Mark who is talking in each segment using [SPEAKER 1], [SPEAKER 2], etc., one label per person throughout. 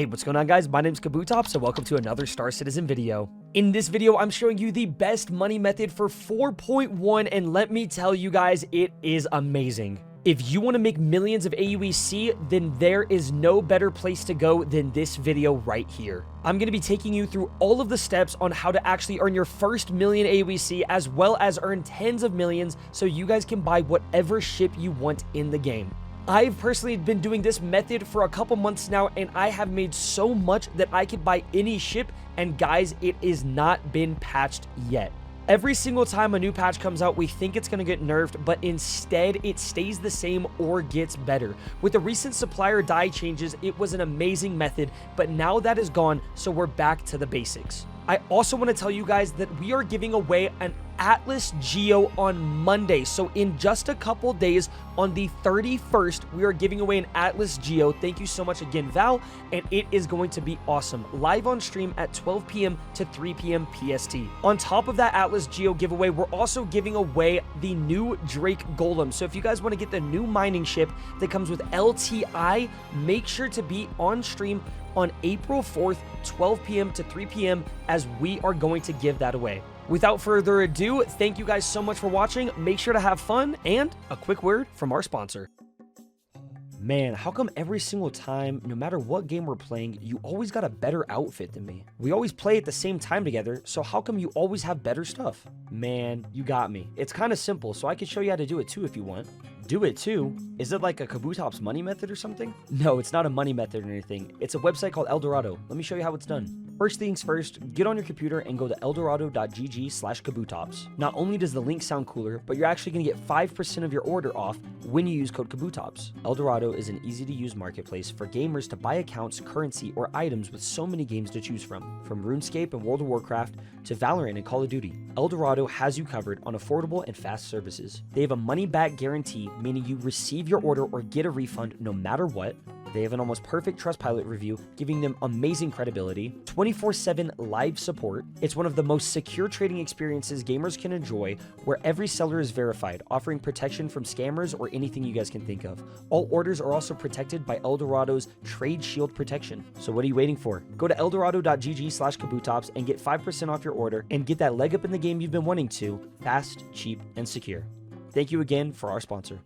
[SPEAKER 1] Hey, what's going on, guys? My name's Kabutops, and welcome to another Star Citizen video. In this video, I'm showing you the best money method for 4.1, and let me tell you guys, it is amazing. If you want to make millions of AUEC, then there is no better place to go than this video right here. I'm going to be taking you through all of the steps on how to actually earn your first million AUEC, as well as earn tens of millions, so you guys can buy whatever ship you want in the game. I've personally been doing this method for a couple months now, and I have made so much that I could buy any ship, and guys, it is not been patched yet. Every single time a new patch comes out, we think it's going to get nerfed, but instead it stays the same or gets better. With the recent supplier die changes, it was an amazing method, but now that is gone, so we're back to the basics. I also want to tell you guys that we are giving away an Atlas Geo on Monday. So in just a couple days, on the 31st, we are giving away an Atlas Geo. Thank you so much again, Val, and it is going to be awesome. Live on stream at 12 p.m. to 3 p.m. PST. On top of that Atlas Geo giveaway, we're also giving away the new Drake Golem. So if you guys want to get the new mining ship that comes with LTI, make sure to be on stream on April 4th, 12 p.m. to 3 p.m. as we are going to give that away. Without further ado, thank you guys so much for watching. Make sure to have fun, and a quick word from our sponsor. Man, how come every single time, no matter what game we're playing, you always got a better outfit than me? We always play at the same time together, so how come you always have better stuff? Man, you got me. It's kind of simple, so I can show you how to do it too if you want. Do it too? Is it like a Kabutops money method or something? No, it's not a money method or anything. It's a website called Eldorado. Let me show you how it's done. First things first, get on your computer and go to eldorado.gg/Kabutops. Not only does the link sound cooler, but you're actually going to get 5% of your order off when you use code Kabutops. Eldorado is an easy-to-use marketplace for gamers to buy accounts, currency, or items with so many games to choose from RuneScape and World of Warcraft to Valorant and Call of Duty. Eldorado has you covered on affordable and fast services. They have a money-back guarantee, meaning you receive your order or get a refund no matter what. They have an almost perfect Trustpilot review, giving them amazing credibility, 24/7 live support. It's one of the most secure trading experiences gamers can enjoy, where every seller is verified, offering protection from scammers or anything you guys can think of. All orders are also protected by Eldorado's Trade Shield protection. So what are you waiting for? Go to eldorado.gg/Kabutops and get 5% off your order and get that leg up in the game you've been wanting to, fast, cheap, and secure. Thank you again for our sponsor.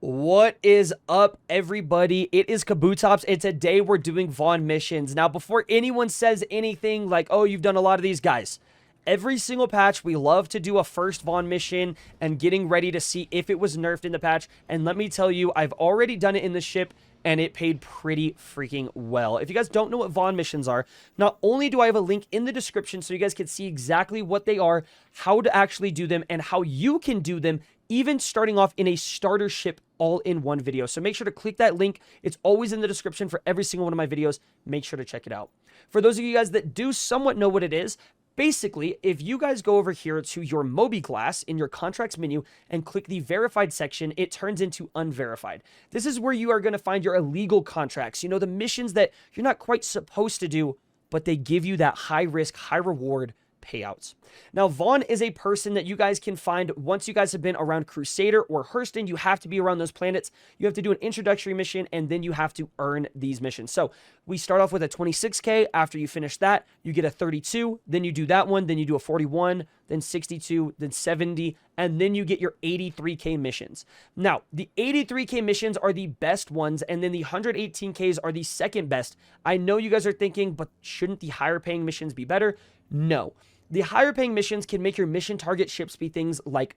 [SPEAKER 1] What is up, everybody? It is Kabutops, and today we're doing VAUGHN missions. Now, before anyone says anything like, oh, you've done a lot of these, guys, every single patch, we love to do a first VAUGHN mission and getting ready to see if it was nerfed in the patch. And let me tell you, I've already done it in the ship, and it paid pretty freaking well. If you guys don't know what VAUGHN missions are, not only do I have a link in the description so you guys can see exactly what they are, how to actually do them, and how you can do them, even starting off in a starter ship all in one video. So make sure to click that link. It's always in the description for every single one of my videos. Make sure to check it out. For those of you guys that do somewhat know what it is, basically, if you guys go over here to your Moby class in your contracts menu and click the verified section, it turns into unverified. This is where you are going to find your illegal contracts. You know, the missions that you're not quite supposed to do, but they give you that high risk, high reward payouts. Now, VAUGHN is a person that you guys can find once you guys have been around Crusader or Hurston. You have to be around those planets. You have to do an introductory mission, and then you have to earn these missions. So we start off with a 26K. After you finish that, you get a 32. Then you do that one. Then you do a 41, then 62, then 70, and then you get your 83K missions. Now, the 83K missions are the best ones, and then the 118Ks are the second best. I know you guys are thinking, but shouldn't the higher paying missions be better? No. The higher paying missions can make your mission target ships be things like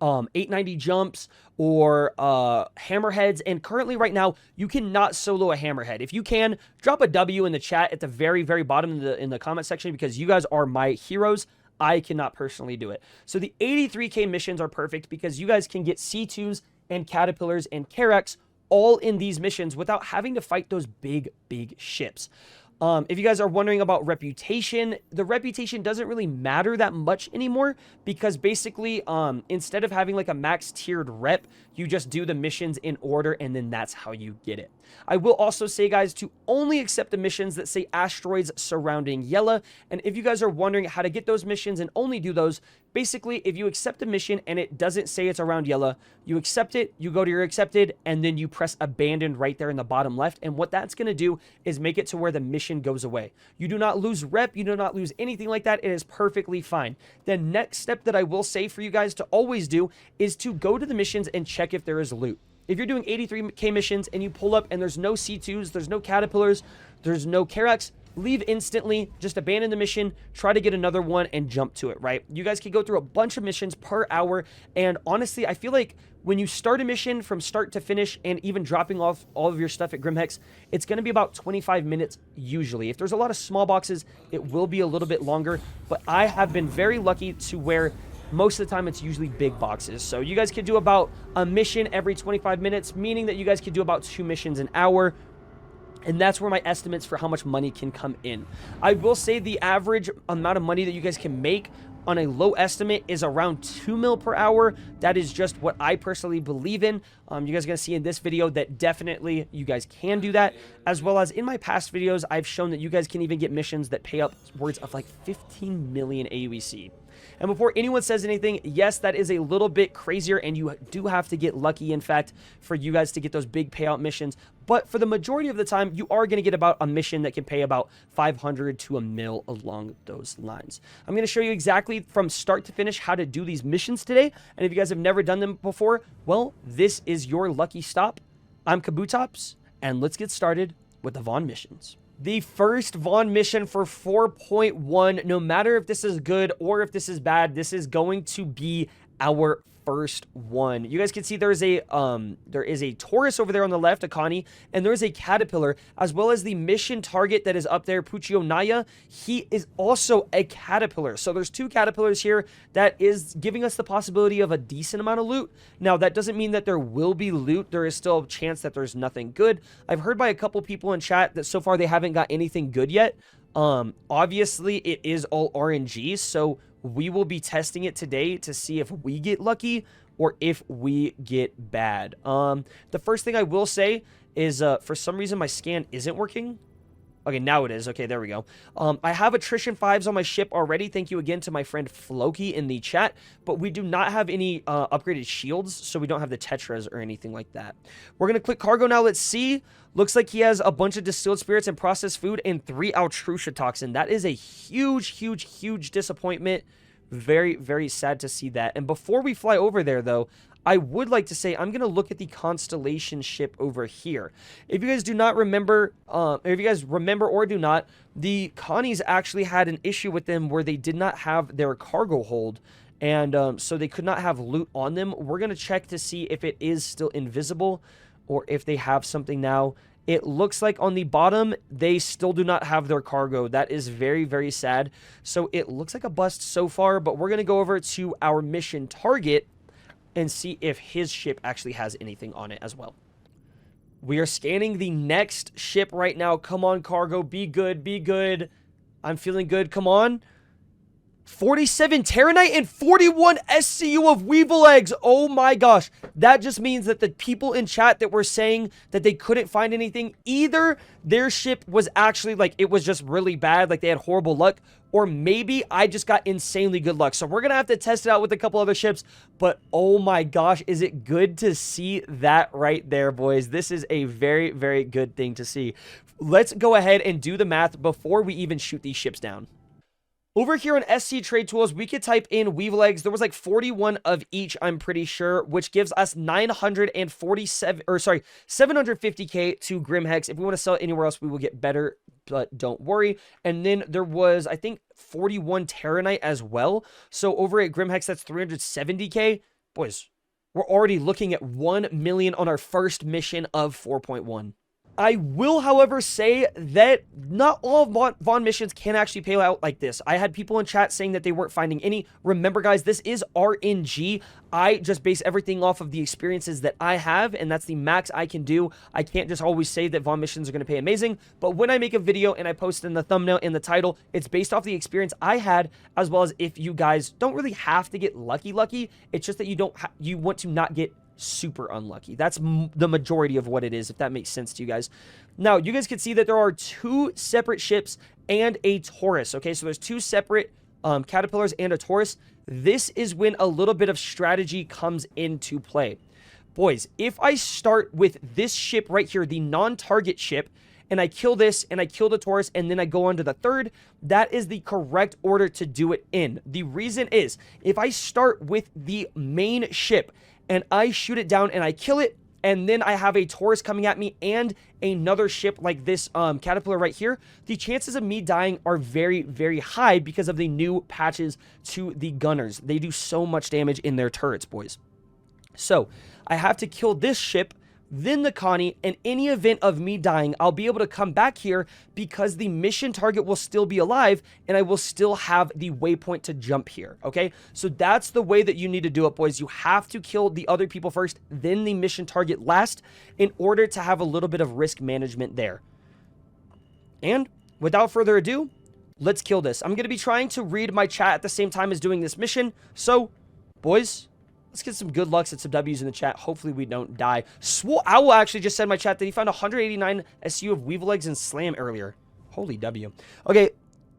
[SPEAKER 1] 890 jumps or hammerheads, and currently right now you cannot solo a hammerhead. If you can, drop a W in the chat at the very bottom in the comment section, because you guys are my heroes. I cannot personally do it. So the 83K missions are perfect because you guys can get C2s and caterpillars and Carracks all in these missions without having to fight those big ships. If you guys are wondering about reputation, the reputation doesn't really matter that much anymore, because basically, instead of having like a max tiered rep, you just do the missions in order, and then that's how you get it. I will also say, guys, to only accept the missions that say asteroids surrounding Yella. And if you guys are wondering how to get those missions and only do those, Basically, if you accept a mission and it doesn't say it's around yellow, you accept it, you go to your accepted, and then you press abandoned right there in the bottom left. And what that's going to do is make it to where the mission goes away. You do not lose rep, you do not lose anything like that. It is perfectly fine. The next step that I will say for you guys to always do is to go to the missions and check if there is loot. If you're doing 83k missions and you pull up and there's no C2s, there's no caterpillars, there's no Karax, leave instantly, just abandon the mission, try to get another one and jump to it, right? You guys can go through a bunch of missions per hour, and honestly, I feel like when you start a mission from start to finish and even dropping off all of your stuff at Grimhex, it's going to be about 25 minutes usually. If there's a lot of small boxes, it will be a little bit longer, but I have been very lucky to where most of the time it's usually big boxes. So you guys could do about a mission every 25 minutes, meaning that you guys could do about 2 missions an hour. And that's where my estimates for how much money can come in. I will say the average amount of money that you guys can make on a low estimate is around 2 mil per hour. That is just what I personally believe in. You guys are going to see in this video that definitely you guys can do that, as well as in my past videos, I've shown that you guys can even get missions that pay upwards of like 15 million AUEC. And before anyone says anything, yes, that is a little bit crazier, and you do have to get lucky, in fact, for you guys to get those big payout missions. But for the majority of the time, you are going to get about a mission that can pay about 500 to a mil along those lines. I'm going to show you exactly from start to finish how to do these missions today. And if you guys have never done them before, well, this is your lucky stop. I'm Kabutops, and let's get started with the VAUGHN missions. The first VAUGHN mission for 4.1, no matter if this is good or if this is bad, this is going to be our first one. You guys can see there is a Taurus over there on the left, a Connie, and there is a Caterpillar, as well as the mission target that is up there, Puccio Naya. He is also a Caterpillar. So there's 2 Caterpillars here that is giving us the possibility of a decent amount of loot. Now, that doesn't mean that there will be loot. There is still a chance that there's nothing good. I've heard by a couple people in chat that so far they haven't got anything good yet. Obviously, it is all RNG, so we will be testing it today to see if we get lucky or if we get bad. The first thing I will say is for some reason my scan isn't working. Okay, now it is. Okay, there we go. I have attrition 5s on my ship already. Thank you again to my friend Floki in the chat. But we do not have any upgraded shields, so we don't have the Tetras or anything like that. We're going to click cargo now. Let's see. Looks like he has a bunch of distilled spirits and processed food and 3 Altrucia toxin. That is a huge disappointment. Very, very sad to see that. And before we fly over there, though, I would like to say I'm going to look at the Constellation ship over here. If you guys do not remember, if you guys remember or do not, the Connies actually had an issue with them where they did not have their cargo hold. And so they could not have loot on them. We're going to check to see if it is still invisible or if they have something now. It looks like on the bottom, they still do not have their cargo. That is very, very sad. So it looks like a bust so far, but we're going to go over to our mission target and see if his ship actually has anything on it as well. We are scanning the next ship right now. Come on, cargo. Be good. Be good. I'm feeling good. Come on. 47 Terranite and 41 SCU of Weevil eggs. Oh my gosh. That just means that the people in chat that were saying that they couldn't find anything, either their ship was actually like, it was just really bad, like they had horrible luck, or maybe I just got insanely good luck. So we're going to have to test it out with a couple other ships, but oh my gosh, is it good to see that right there, boys. This is a very, very good thing to see. Let's go ahead and do the math before we even shoot these ships down. Over here on SC Trade Tools, we could type in Weevil eggs. There was like 41 of each, I'm pretty sure, which gives us 750k to Grimhex. If we want to sell it anywhere else, we will get better, but don't worry. And then there was, I think, 41 Terranite as well. So over at Grimhex, that's 370k. Boys, we're already looking at 1 million on our first mission of 4.1. I will, however, say that not all VAUGHN missions can actually pay out like this. I had people in chat saying that they weren't finding any. Remember, guys, this is RNG. I just base everything off of the experiences that I have, and that's the max I can do. I can't just always say that VAUGHN missions are going to pay amazing, but when I make a video and I post in the thumbnail, in the title, it's based off the experience I had, as well as if you guys don't really have to get lucky. It's just that you want to not get super unlucky. That's the majority of what it is, if that makes sense to you guys. Now, you guys can see that there are 2 separate ships and a Taurus, okay? So there's 2 separate Caterpillars and a Taurus. this is when a little bit of strategy comes into play. Boys, if I start with this ship right here, the non-target ship, and I kill this, and I kill the Taurus, and then I go on to the third, that is the correct order to do it in. The reason is, if I start with the main ship, and I shoot it down, and I kill it, and then I have a Taurus coming at me, and another ship like this Caterpillar right here, the chances of me dying are very, very high because of the new patches to the gunners. They do so much damage in their turrets, boys. So, I have to kill this ship, then the Connie. In any event of me dying, I'll be able to come back here because the mission target will still be alive and I will still have the waypoint to jump here, okay? So that's the way that you need to do it, boys. You have to kill the other people first, then the mission target last, in order to have a little bit of risk management there. And without further ado, let's kill this. I'm going to be trying to read my chat at the same time as doing this mission. Boys, let's get some good lucks and some W's in the chat. Hopefully we don't die. Owl actually just said in my chat that he found 189 SU of Weevil Eggs and Slam earlier. Holy W. Okay,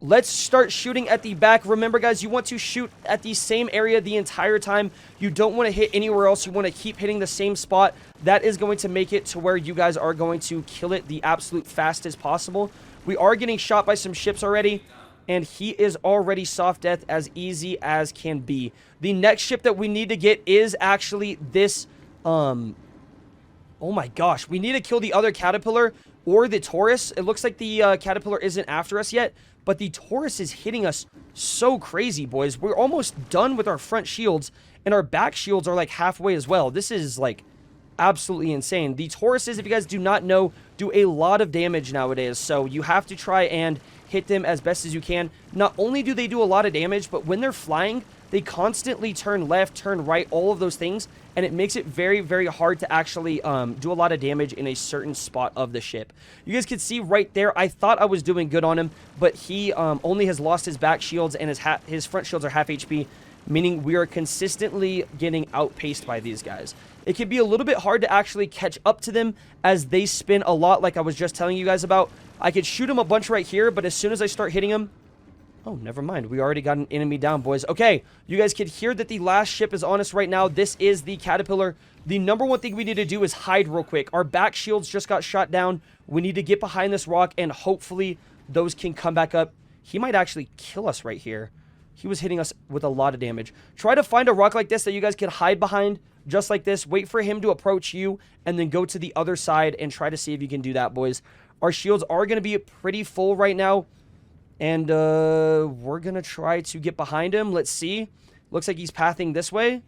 [SPEAKER 1] let's start shooting at the back. Remember, guys, you want to shoot at the same area the entire time. You don't want to hit anywhere else. You want to keep hitting the same spot. That is going to make it to where you guys are going to kill it the absolute fastest possible. We are getting shot by some ships already, and he is already soft death as easy as can be. The next ship that we need to get is actually this, oh my gosh, we need to kill the other Caterpillar or the Taurus. It looks like the Caterpillar isn't after us yet, but the Taurus is hitting us so crazy, boys. We're almost done with our front shields, and our back shields are like halfway as well. This is like absolutely insane. The Tauruses, if you guys do not know, do a lot of damage nowadays, so you have to try and hit them as best as you can. Not only do they do a lot of damage, but when they're flying, they constantly turn left, turn right, all of those things, and it makes it very, very hard to actually do a lot of damage in a certain spot of the ship. You guys can see right there, I thought I was doing good on him, but he only has lost his back shields, and his front shields are half HP, meaning we are consistently getting outpaced by these guys. It can be a little bit hard to actually catch up to them as they spin a lot, like I was just telling you guys about. I could shoot him a bunch right here, but as soon as I start hitting him... Oh, never mind. We already got an enemy down, boys. Okay, you guys can hear that the last ship is on us right now. This is the Caterpillar. The number one thing we need to do is hide real quick. Our back shields just got shot down. We need to get behind this rock, and hopefully those can come back up. He might actually kill us right here. He was hitting us with a lot of damage. Try to find a rock like this that you guys can hide behind, just like this. Wait for him to approach you, and then go to the other side and try to see if you can do that, boys. Our shields are going to be pretty full right now. And we're going to try to get behind him. Let's see. Looks like he's pathing this way.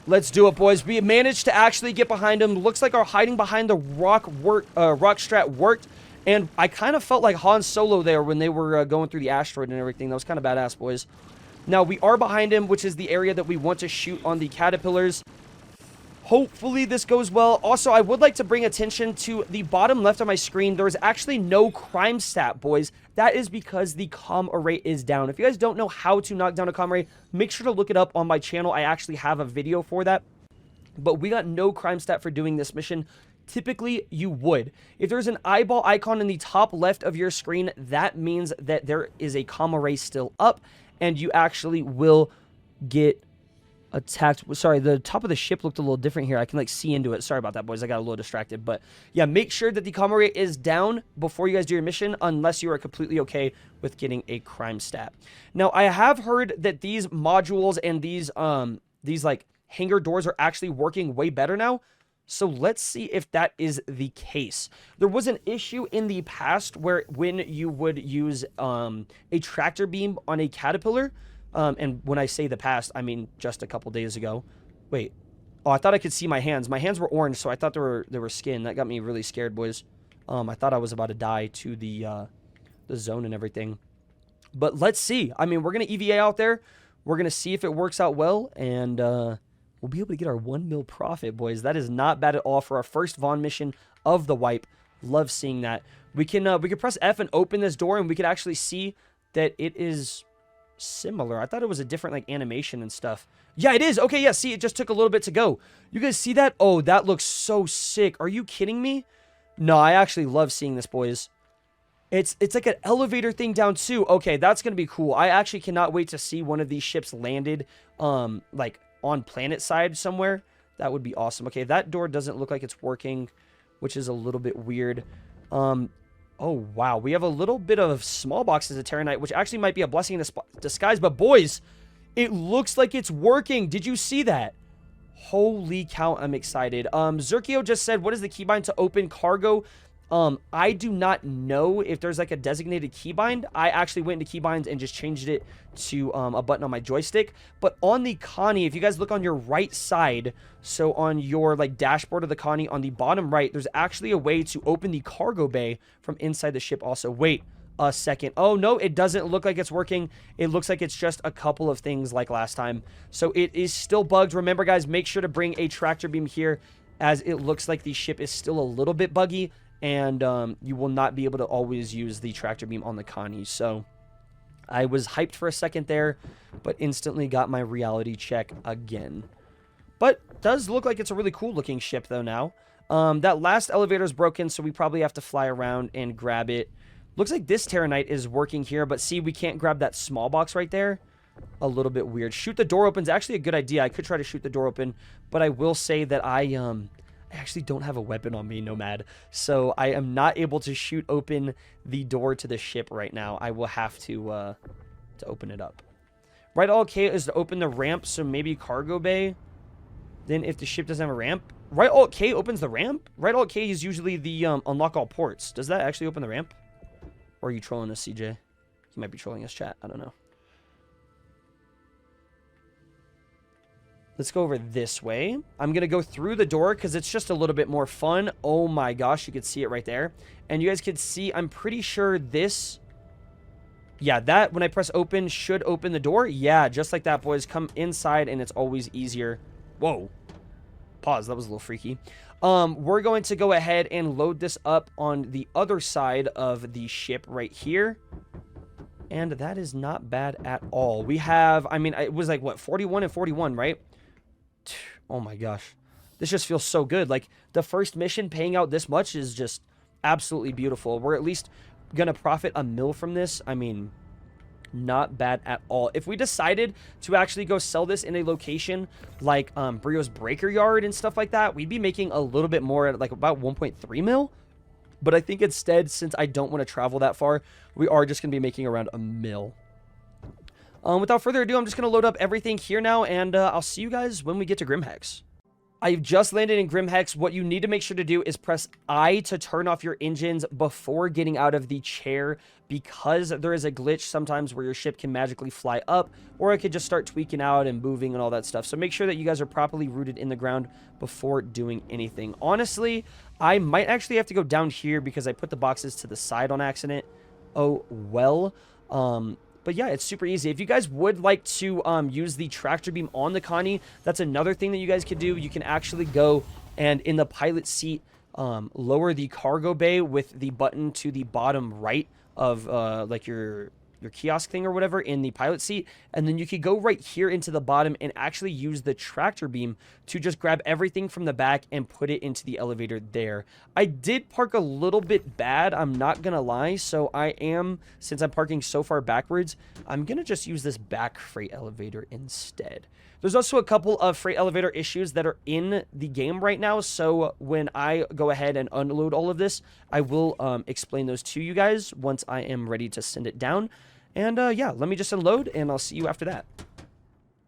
[SPEAKER 1] Let's do it, boys. We managed to actually get behind him. Looks like our hiding behind the rock strat worked. And I kind of felt like Han Solo there when they were going through the asteroid and everything. That was kind of badass, boys. Now, we are behind him, which is the area that we want to shoot on the Caterpillars. Hopefully this goes well. Also, I would like to bring attention to the bottom left of my screen. There is actually no crime stat, boys. That is because the comm array is down. If you guys don't know how to knock down a comm array, make sure to look it up on my channel. I actually have a video for that. But we got no crime stat for doing this mission. Typically, you would. If there's an eyeball icon in the top left of your screen, that means that there is a comm array still up, and you actually will get attacked. Sorry, the top of the ship looked a little different here. I can like see into it. Sorry about that, boys. I got a little distracted. But yeah, make sure that the comm array is down before you guys do your mission, unless you are completely okay with getting a crime stat. Now, I have heard that these modules and these like hangar doors are actually working way better now. So let's see if that is the case. There was an issue in the past where when you would use a tractor beam on a Caterpillar, and when I say the past, I mean just a couple days ago. Wait. Oh, I thought I could see my hands. My hands were orange, so I thought they were skin. That got me really scared, boys. I thought I was about to die to the zone and everything. But let's see. I mean, we're going to EVA out there. We're going to see if it works out well, and we'll be able to get our 1 mil profit, boys. That is not bad at all for our first VAUGHN mission of the wipe. Love seeing that. We can press F and open this door, and we can actually see that it is similar. I thought it was a different like animation and stuff. Yeah, it is. Okay, yeah, see, it just took a little bit to go. You guys see that? Oh, that looks so sick. Are you kidding me? No, I actually love seeing this, boys. It's like an elevator thing down too. Okay, that's going to be cool. I actually cannot wait to see one of these ships landed, like on planet side somewhere. That would be awesome. Okay, that door doesn't look like it's working, which is a little bit weird. Oh, wow. We have a little bit of small boxes of Terranite, which actually might be a blessing in disguise. But boys, it looks like it's working. Did you see that? Holy cow, I'm excited. Zerkio just said, what is the keybind to open cargo? I do not know if there's like a designated keybind. I actually went into keybinds and just changed it to a button on my joystick. But on the Connie, if you guys look on your right side, so on your like dashboard of the Connie on the bottom right, there's actually a way to open the cargo bay from inside the ship also. Wait a second. Oh no, it doesn't look like it's working. It looks like it's just a couple of things like last time. So it is still bugged. Remember guys, make sure to bring a tractor beam here, as it looks like the ship is still a little bit buggy. And you will not be able to always use the tractor beam on the Connie. So I was hyped for a second there, but instantly got my reality check again. But does look like it's a really cool looking ship though now. That last elevator is broken, so we probably have to fly around and grab it. Looks like this Terranite is working here, but see, we can't grab that small box right there. A little bit weird. Shoot the door open is actually a good idea. I could try to shoot the door open, but I will say that I actually don't have a weapon on me, Nomad. So I am not able to shoot open the door to the ship right now. I will have to open it up. Right alt K is to open the ramp, so maybe cargo bay. Then if the ship doesn't have a ramp, right alt K opens the ramp? Right alt K is usually the unlock all ports. Does that actually open the ramp? Or are you trolling us, CJ? He might be trolling us, chat. I don't know. Let's go over this way. I'm going to go through the door because it's just a little bit more fun. Oh my gosh, you could see it right there. And you guys could see, I'm pretty sure this... Yeah, that, when I press open, should open the door. Yeah, just like that, boys. Come inside and it's always easier. Whoa. Pause, that was a little freaky. We're going to go ahead and load this up on the other side of the ship right here. And that is not bad at all. We have, I mean, it was like, what, 41 and 41, right? Oh my gosh, this just feels so good. Like the first mission paying out this much is just absolutely beautiful. We're at least gonna profit $1 million from this. I mean, not bad at all. If we decided to actually go sell this in a location like Brio's Breaker Yard and stuff like that, we'd be making a little bit more, at like about 1.3 mil. But I think instead, since I don't want to travel that far, we are just gonna be making around $1 million. Without further ado, I'm just going to load up everything here now, and I'll see you guys when we get to Grimhex. I've just landed in Grimhex. What you need to make sure to do is press I to turn off your engines before getting out of the chair, because there is a glitch sometimes where your ship can magically fly up, or it could just start tweaking out and moving and all that stuff. So make sure that you guys are properly rooted in the ground before doing anything. Honestly, I might actually have to go down here because I put the boxes to the side on accident. Oh, well. But yeah, it's super easy. If you guys would like to use the tractor beam on the Connie, that's another thing that you guys could do. You can actually go and in the pilot seat, lower the cargo bay with the button to the bottom right of like your kiosk thing or whatever in the pilot seat. And then you could go right here into the bottom and actually use the tractor beam to just grab everything from the back and put it into the elevator there. I did park a little bit bad, I'm not gonna lie. So I am, since I'm parking so far backwards, I'm gonna just use this back freight elevator instead. There's also a couple of freight elevator issues that are in the game right now, so when I go ahead and unload all of this, I will explain those to you guys once I am ready to send it down. And yeah, let me just unload, and I'll see you after that.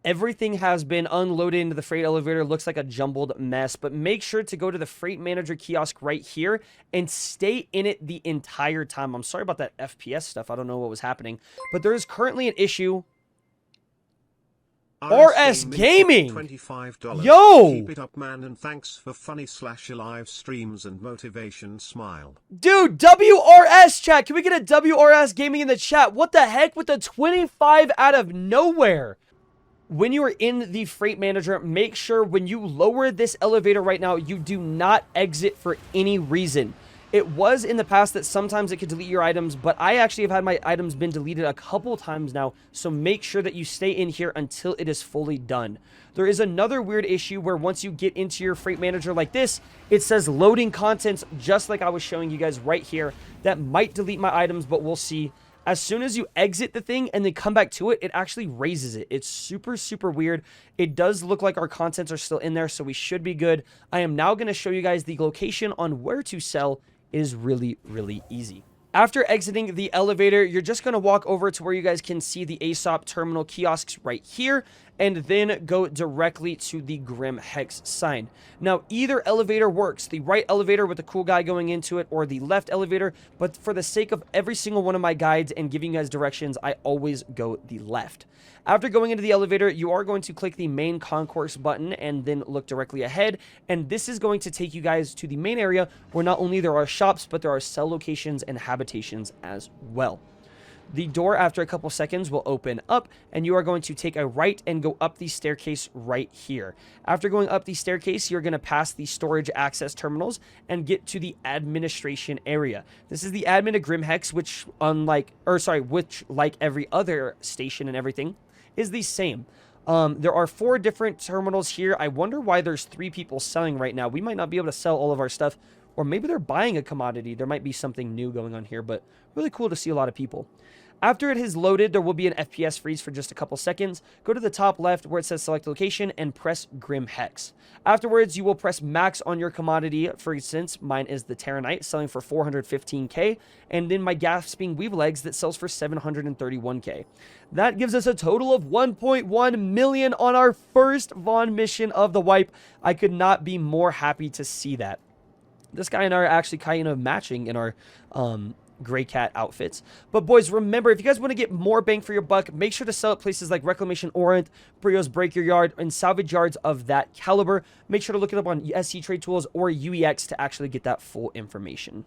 [SPEAKER 1] Everything has been unloaded into the freight elevator. Looks like a jumbled mess, but make sure to go to the freight manager kiosk right here and stay in it the entire time. I'm sorry about that FPS stuff. I don't know what was happening, but there is currently an issue. RS Gaming,
[SPEAKER 2] $25.
[SPEAKER 1] Yo,
[SPEAKER 2] keep it up, man, and thanks for funny/live streams and motivation. Smile,
[SPEAKER 1] dude. WRS chat, can we get a WRS Gaming in the chat? What the heck with the 25 out of nowhere? When you are in the freight manager, make sure when you lower this elevator right now, you do not exit for any reason. It was in the past that sometimes it could delete your items, but I actually have had my items been deleted a couple times now, so make sure that you stay in here until it is fully done. There is another weird issue where once you get into your freight manager like this, it says loading contents, just like I was showing you guys right here. That might delete my items, but we'll see. As soon as you exit the thing and then come back to it, it actually raises it. It's super, super weird. It does look like our contents are still in there, so we should be good. I am now going to show you guys the location on where to sell. It is really, really easy. After exiting the elevator, you're just going to walk over to where you guys can see the ASOP terminal kiosks right here, and then go directly to the Grim Hex sign. Now, either elevator works, the right elevator with the cool guy going into it, or the left elevator, but for the sake of every single one of my guides and giving you guys directions, I always go the left. After going into the elevator, you are going to click the main concourse button and then look directly ahead, and this is going to take you guys to the main area where not only there are shops, but there are sell locations and habitations as well. The door, after a couple seconds, will open up, and you are going to take a right and go up the staircase right here. After going up the staircase, you're going to pass the storage access terminals and get to the administration area. This is the admin of Grim Hex, which like every other station and everything, is the same. There are 4 different terminals here. I wonder why there's 3 people selling right now. We might not be able to sell all of our stuff, or maybe they're buying a commodity. There might be something new going on here, but really cool to see a lot of people. After it has loaded, there will be an FPS freeze for just a couple seconds. Go to the top left where it says select location and press Grim Hex. Afterwards, you will press max on your commodity. For instance, mine is the Terranite, selling for 415k, and then my Gasping Weevil Eggs that sells for 731k. That gives us a total of 1.1 million on our first Vaughn mission of the wipe. I could not be more happy to see that. This guy and I are actually kind of matching in our gray cat outfits. But boys, remember, if you guys want to get more bang for your buck, make sure to sell at places like Reclamation Orient, Brio's Break Your Yard, and salvage yards of that caliber. Make sure to look it up on SC Trade Tools or UEX to actually get that full information.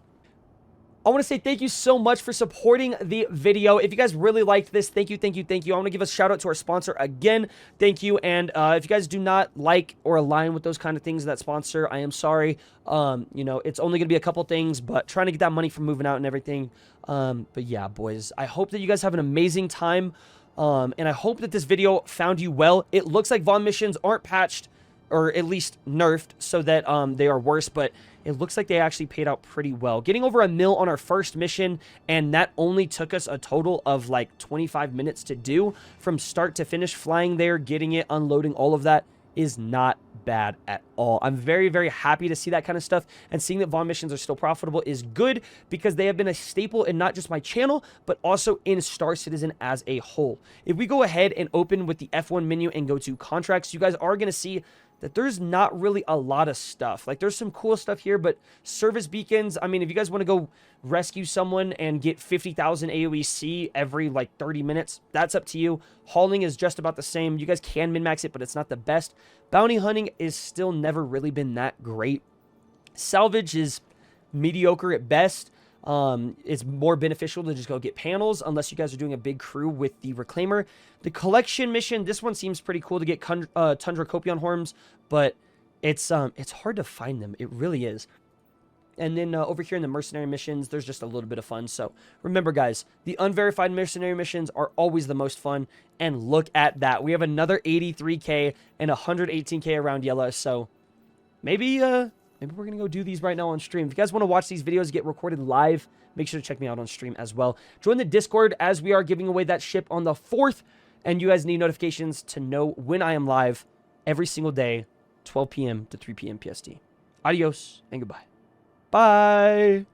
[SPEAKER 1] I want to say thank you so much for supporting the video. If you guys really liked this, thank you, thank you, thank you. I want to give a shout out to our sponsor again. Thank you. And if you guys do not like or align with those kind of things, that sponsor, I am sorry. You know, it's only going to be a couple things, but trying to get that money from moving out and everything. But yeah, boys, I hope that you guys have an amazing time. And I hope that this video found you well. It looks like Vaughn missions aren't patched, or at least nerfed, so that they are worse, but it looks like they actually paid out pretty well. Getting over $1 million on our first mission, and that only took us a total of like 25 minutes to do from start to finish. Flying there, getting it, unloading, all of that is not bad at all. I'm very, very happy to see that kind of stuff, and seeing that Vaughn missions are still profitable is good, because they have been a staple in not just my channel, but also in Star Citizen as a whole. If we go ahead and open with the F1 menu and go to contracts, you guys are going to see that there's not really a lot of stuff. Like, there's some cool stuff here, but service beacons, I mean, if you guys want to go rescue someone and get 50,000 AUEC every, like, 30 minutes, that's up to you. Hauling is just about the same. You guys can min-max it, but it's not the best. Bounty hunting is still never really been that great. Salvage is mediocre at best. It's more beneficial to just go get panels unless you guys are doing a big crew with the Reclaimer. The collection mission, this one seems pretty cool to get Tundra Copion Horns, but it's hard to find them. It really is. And then over here in the mercenary missions, there's just a little bit of fun. So remember, guys, the unverified mercenary missions are always the most fun. And look at that. We have another 83k and 118k around yellow. So maybe we're going to go do these right now on stream. If you guys want to watch these videos get recorded live, make sure to check me out on stream as well. Join the Discord as we are giving away that ship on the 4th. And you guys need notifications to know when I am live every single day, 12 p.m. to 3 p.m. PST. Adios and goodbye. Bye.